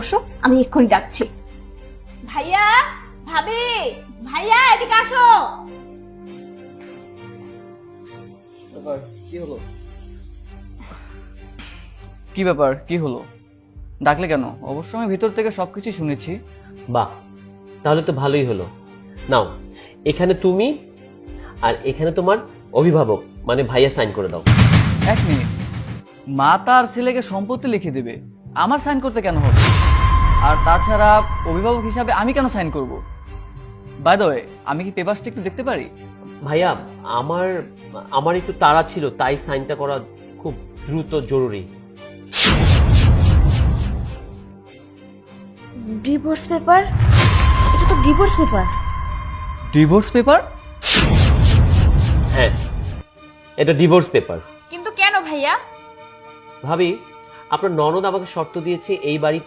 বসো, আমি এক্ষুনি ডাকছি। ভাইয়া, ভাবি, ভাইয়া এদিকে আসো। কি ব্যাপার, কি হলো? ডাকলে কেন? অবশ্য আমি ভিতর থেকে সবকিছু শুনেছি। বাহ, তাহলে তো ভালোই হলো। নাও, এখানে তুমি আর এখানে তোমার অভিভাবক মানে ভাইয়া সাইন করে দাও। এক মিনিট, মা তার ছেলেকে সম্পত্তি লিখে দেবে, আমার সাইন করতে কেন হবে? আর তাছাড়া অভিভাবক হিসাবে আমি কেন সাইন করব? বাই দ্য ওয়ে, আমি কি পেপারসটা একটু দেখতে পারি? ভাইয়া, আমার আমার একটু তাড়া ছিল, তাই সাইনটা করা খুব দ্রুত জরুরি। Divorce paper? এটা তো ডিভোর্স পেপার। Divorce paper? হ্যাঁ, এটা ডিভোর্স পেপার। কিন্তু কেন ভাইয়া? ভাবি, আপনার ননদ আমাকে শর্ত দিয়েছে এই বাড়িতে